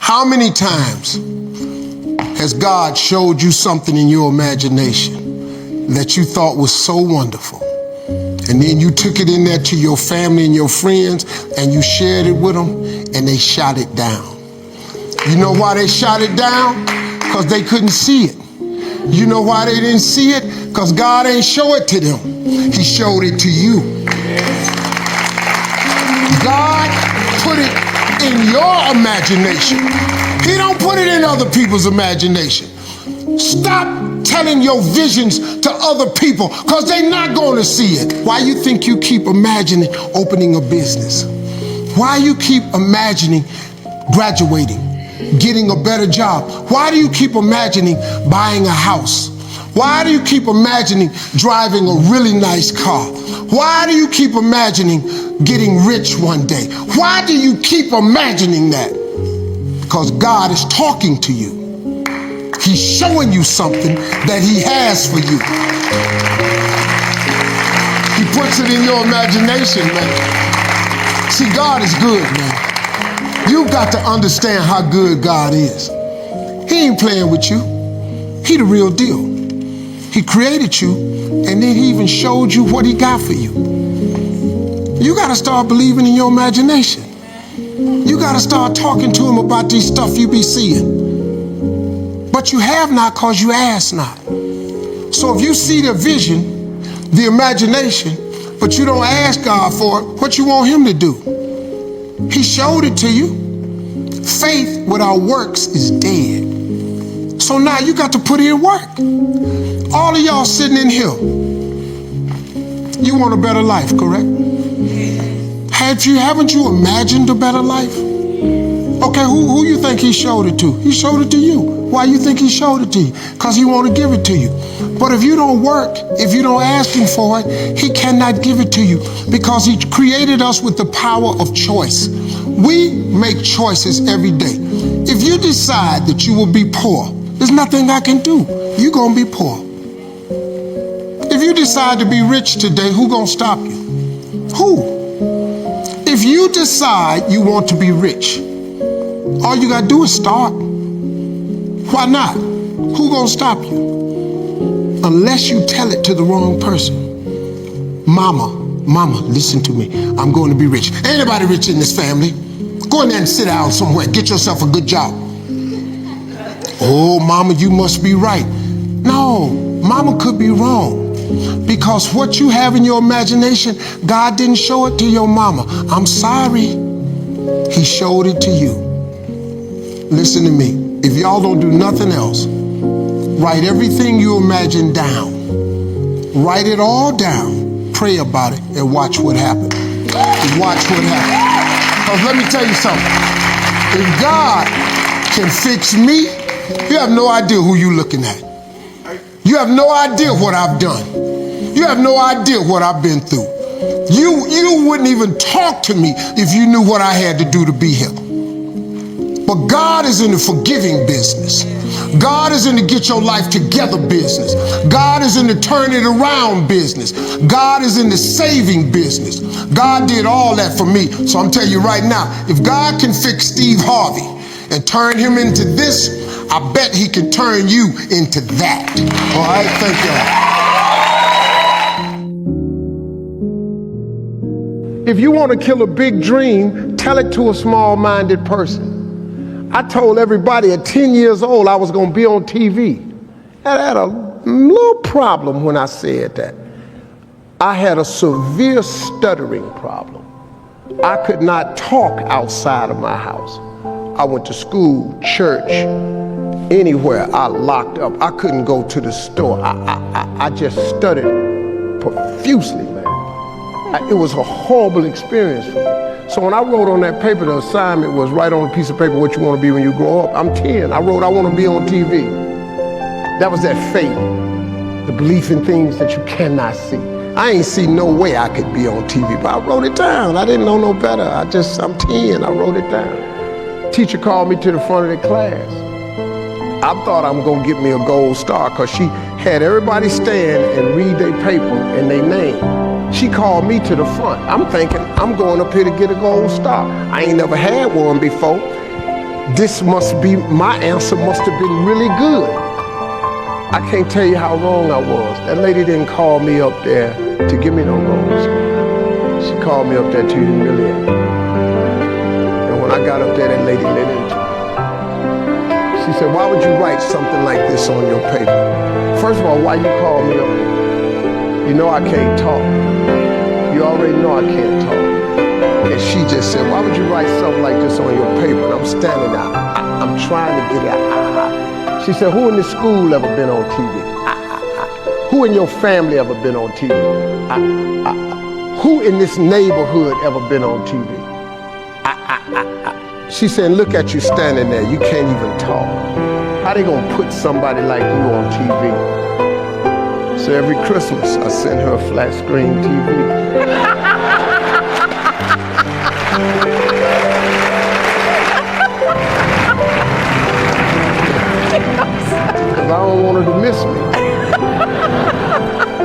How many times has God showed you something in your imagination that you thought was so wonderful? And then you took it in there to your family and your friends and you shared it with them and they shot it down. You know why they shot it down? Because they couldn't see it. You know why they didn't see it? Because God ain't show it to them. He showed it to you. God put it in your imagination. He don't put it in other people's imagination. Stop telling your visions to other people because they're not going to see it. Why you think you keep imagining opening a business? Why you keep imagining graduating, getting a better job? Why do you keep imagining buying a house? Why do you keep imagining driving a really nice car? Why do you keep imagining getting rich one day? Why do you keep imagining that? Because God is talking to you. He's showing you something that he has for you. He puts it in your imagination, man. See, God is good, man. You've got to understand how good God is. He ain't playing with you. He the real deal. He created you, and then he even showed you what he got for you. You got to start believing in your imagination. You got to start talking to him about these stuff you be seeing. But you have not because you ask not. So if you see the vision, the imagination, but you don't ask God for it, what you want him to do? He showed it to you. Faith without works is dead. So now you got to put in work. All of y'all sitting in here, you want a better life, correct? Haven't you imagined a better life? Okay, who you think he showed it to? He showed it to you. Why you think he showed it to you? Because he want to give it to you. But if you don't work, if you don't ask him for it, he cannot give it to you because he created us with the power of choice. We make choices every day. If you decide that you will be poor, there's nothing I can do. You're going to be poor. If you decide to be rich today, who going to stop you? Who? If you decide you want to be rich, all you got to do is start. Why not? Who gonna stop you? Unless you tell it to the wrong person. Mama, listen to me. I'm going to be rich. Ain't anybody rich in this family? Go in there and sit down somewhere. Get yourself a good job. Oh, mama, you must be right. No, mama could be wrong. Because what you have in your imagination, God didn't show it to your mama. I'm sorry. He showed it to you. Listen to me. If y'all don't do nothing else, write everything you imagine down. Write it all down. Pray about it and watch what happens. Watch what happens. Because let me tell you something. If God can fix me, you have no idea who you're looking at. You have no idea what I've done. You have no idea what I've been through. You wouldn't even talk to me if you knew what I had to do to be here. But God is in the forgiving business. God is in the get your life together business. God is in the turn it around business. God is in the saving business. God did all that for me. So I'm telling you right now, if God can fix Steve Harvey and turn him into this, I bet he can turn you into that. All right, thank you. If you want to kill a big dream, tell it to a small-minded person. I told everybody at 10 years old I was going to be on TV. I had a little problem when I said that. I had a severe stuttering problem. I could not talk outside of my house. I went to school, church, anywhere. I locked up. I couldn't go to the store. I just stuttered profusely, man. It was a horrible experience for me. So when I wrote on that paper, the assignment was write on a piece of paper what you want to be when you grow up. I'm 10. I wrote I want to be on TV. That was that faith, the belief in things that you cannot see. I ain't see no way I could be on TV, but I wrote it down. I didn't know no better. I'm 10. I wrote it down. Teacher called me to the front of the class. I thought I'm going to get me a gold star because she had everybody stand and read their paper and their name. She called me to the front. I'm thinking I'm going up here to get a gold star. I ain't never had one before. This must be, my answer must have been really good. I can't tell you how wrong I was. That lady didn't call me up there to give me no rose. She called me up there to humiliate me. And when I got up there, that lady lit into me. She said, why would you write something like this on your paper? First of all, why you call me up? You know I can't talk. You already know I can't talk. And she just said, why would you write something like this on your paper? And I'm standing there, I'm trying to get out. She said, who in this school ever been on TV? Who in your family ever been on TV? Who in this neighborhood ever been on TV? She said, look at you standing there, you can't even talk. How they gonna put somebody like you on TV? So every Christmas, I send her a flat screen TV. Because I don't want her to miss me.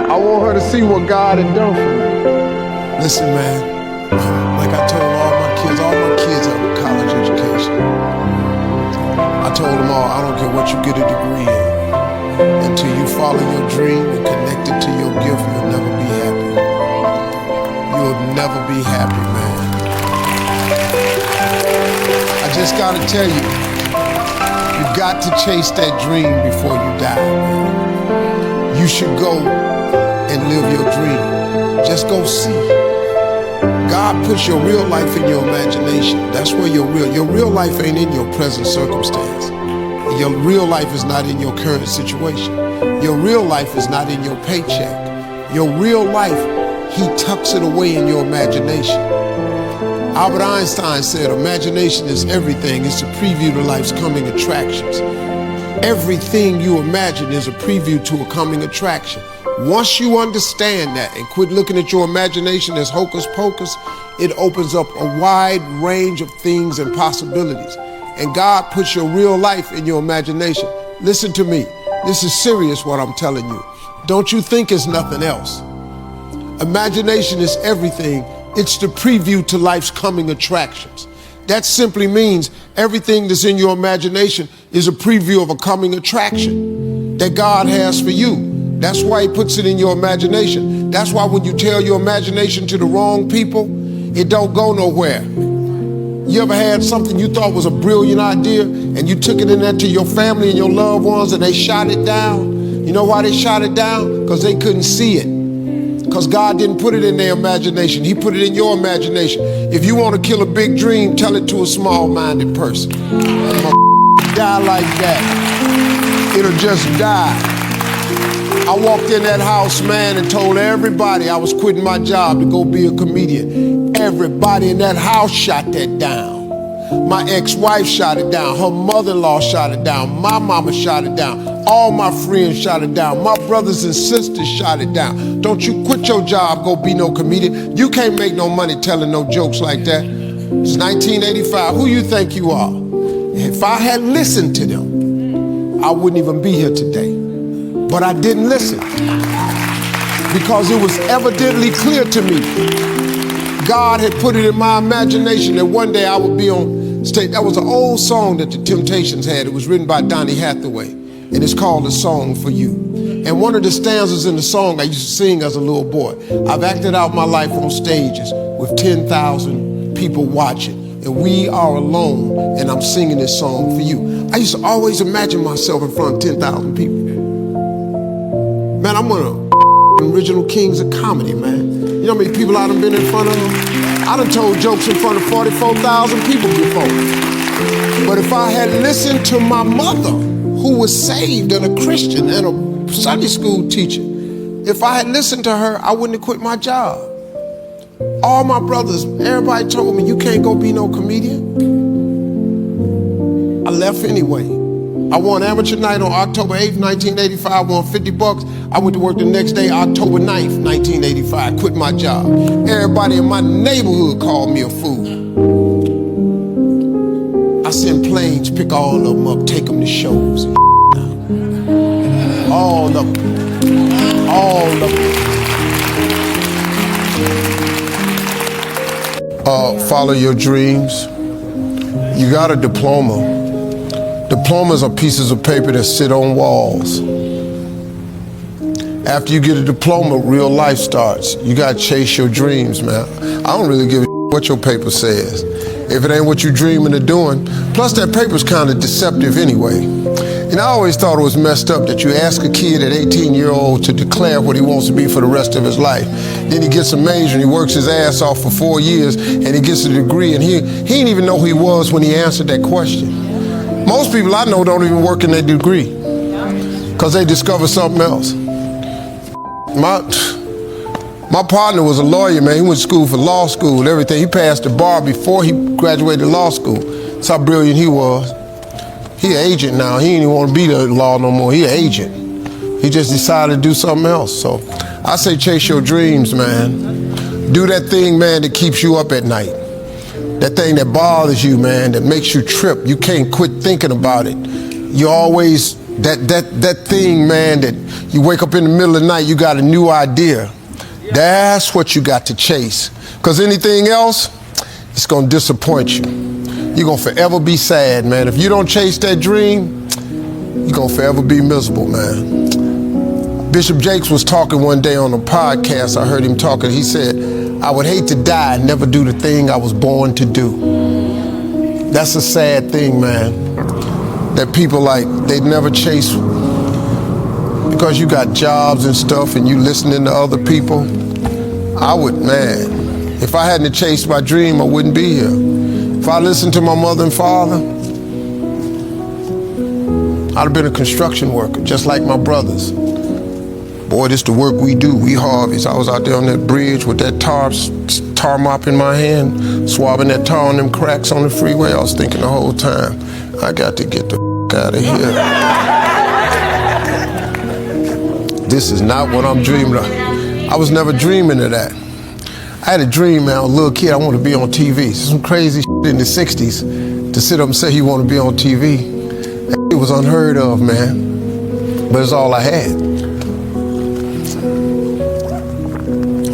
I want her to see what God had done for me. Listen, man, like I told all my kids have a college education. I told them all, I don't care what you get a degree in. Until you follow your dream and connect it to your gift, you'll never be happy. You'll never be happy, man. I just gotta tell you, you got to chase that dream before you die, man. You should go and live your dream. Just go see. God puts your real life in your imagination. That's where your real life ain't in your present circumstance. Your real life is not in your current situation. Your real life is not in your paycheck. Your real life, he tucks it away in your imagination. Albert Einstein said, imagination is everything. It's a preview to life's coming attractions. Everything you imagine is a preview to a coming attraction. Once you understand that and quit looking at your imagination as hocus pocus, it opens up a wide range of things and possibilities. And God puts your real life in your imagination. Listen to me. This is serious what I'm telling you. Don't you think it's nothing else. Imagination is everything. It's the preview to life's coming attractions. That simply means everything that's in your imagination is a preview of a coming attraction that God has for you. That's why he puts it in your imagination. That's why when you tell your imagination to the wrong people, it don't go nowhere. You ever had something you thought was a brilliant idea and you took it in there to your family and your loved ones and they shot it down? You know why they shot it down? Because they couldn't see it. Because God didn't put it in their imagination. He put it in your imagination. If you want to kill a big dream, tell it to a small-minded person. I'm gonna die like that. It'll just die. I walked in that house, man, and told everybody I was quitting my job to go be a comedian. Everybody in that house shot that down. My ex-wife shot it down. Her mother-in-law shot it down. My mama shot it down. All my friends shot it down. My brothers and sisters shot it down. Don't you quit your job, go be no comedian. You can't make no money telling no jokes like that. It's 1985. Who you think you are? If I had listened to them, I wouldn't even be here today. But I didn't listen because it was evidently clear to me. God had put it in my imagination that one day I would be on stage. That was an old song that the Temptations had. It was written by Donny Hathaway, and it's called A Song for You. And one of the stanzas in the song I used to sing as a little boy. I've acted out my life on stages with 10,000 people watching, and we are alone, and I'm singing this song for you. I used to always imagine myself in front of 10,000 people. Man, I'm one of the original kings of comedy, man. You know how many people I done been in front of? I done told jokes in front of 44,000 people before. But if I had listened to my mother, who was saved and a Christian and a Sunday school teacher, if I had listened to her, I wouldn't have quit my job. All my brothers, everybody told me, you can't go be no comedian. I left anyway. I won amateur night on October 8th, 1985, I won $50. I went to work the next day, October 9th, 1985, quit my job. Everybody in my neighborhood called me a fool. I send planes, pick all of them up, take them to shows. All of them. All of them. Follow your dreams. You got a diploma. Diplomas are pieces of paper that sit on walls. After you get a diploma, real life starts. You gotta chase your dreams, man. I don't really give a what your paper says. If it ain't what you dreaming of doing, plus that paper's kind of deceptive anyway. And I always thought it was messed up that you ask a kid at 18-year-old to declare what he wants to be for the rest of his life. Then he gets a major and he works his ass off for 4 years and he gets a degree and he didn't even know who he was when he answered that question. Most people I know don't even work in their degree because they discover something else. My partner was a lawyer, man. He went to school for law school and everything. He passed the bar before he graduated law school. That's how brilliant he was. He an agent now. He ain't even want to be the law no more. He an agent. He just decided to do something else. So I say chase your dreams, man. Do that thing, man, that keeps you up at night. That thing that bothers you, man, that makes you trip. You can't quit thinking about it. You always, that thing, man, that you wake up in the middle of the night, you got a new idea. That's what you got to chase. Because anything else, it's going to disappoint you. You're going to forever be sad, man. If you don't chase that dream, you're going to forever be miserable, man. Bishop Jakes was talking one day on a podcast. I heard him talking. He said, I would hate to die and never do the thing I was born to do. That's a sad thing, man. That people they never chase because you got jobs and stuff and you listening to other people. I would, man, if I hadn't chased my dream, I wouldn't be here. If I listened to my mother and father, I'd have been a construction worker, just like my brothers. Boy, this the work we do, we Harveys. I was out there on that bridge with that tar mop in my hand, swabbing that tar on them cracks on the freeway. I was thinking the whole time, I got to get the out of here. This is not what I'm dreaming of. I was never dreaming of that. I had a dream, man, a little kid, I want to be on TV. Some crazy shit in the 60s to sit up and say you want to be on TV. It was unheard of, man. But it's all I had.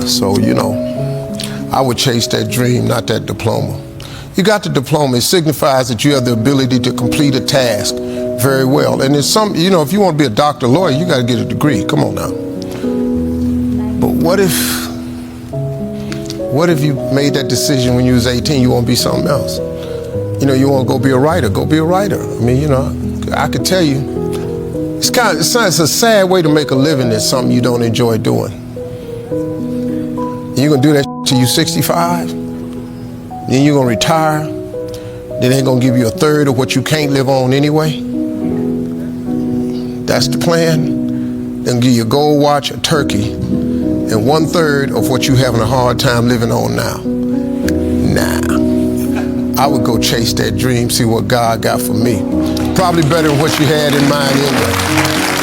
So, you know, I would chase that dream, not that diploma. You got the diploma, it signifies that you have the ability to complete a task very well. And it's some, you know, if you want to be a doctor, lawyer, you got to get a degree. Come on now. But what if you made that decision when you was 18, you want to be something else? You know, you want to go be a writer, go be a writer. I mean, you know, I could tell you, it's a sad way to make a living is something you don't enjoy doing. You're going to do that till you're 65, then you're going to retire, then they're going to give you a third of what you can't live on anyway. That's the plan. They'll give you a gold watch, a turkey, and 1/3 of what you're having a hard time living on now. Nah, I would go chase that dream, see what God got for me. Probably better than what you had in mind anyway.